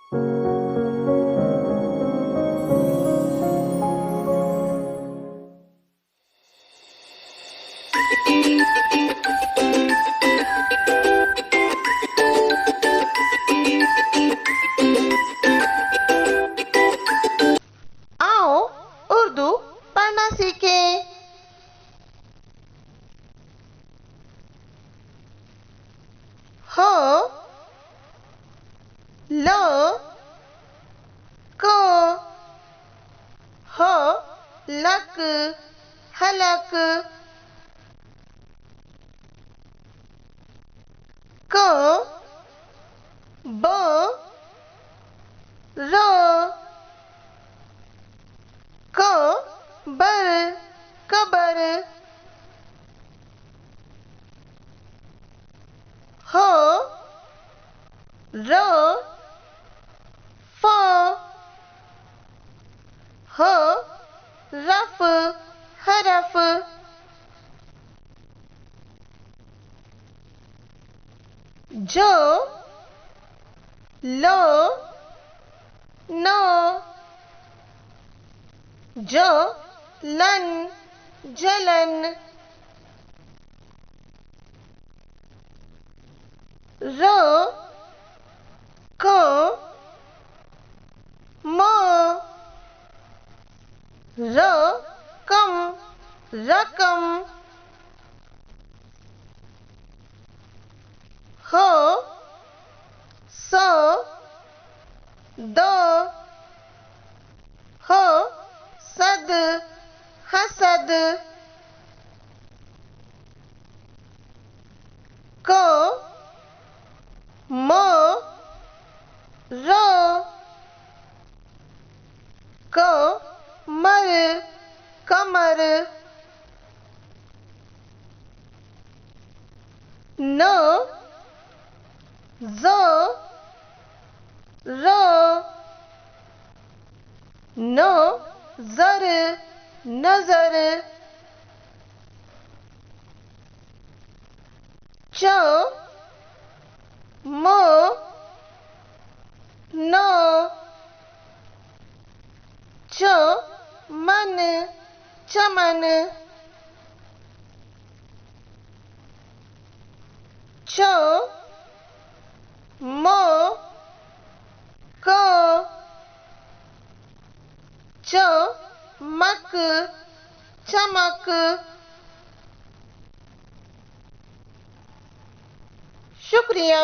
आओ उर्दू पढ़ना सीखें। हो, लो, को, हो, लक, हलक, को, बो, रो, को, बर, कबर, हो, रो, फो, हो, रफ, हरफ, जो, लो, नो, जो, लन, जलन, रो, को, मो, रो, कम, रकम, हो, सो, दो, हो, सद, हसद, को, मो, रो, को, मर, कमर, नो, जो, रो, नो, जर, नजर, चो, मो, नो, चो, मन, चमन, चो, मो, को, चो, मक, चमक। शुक्रिया।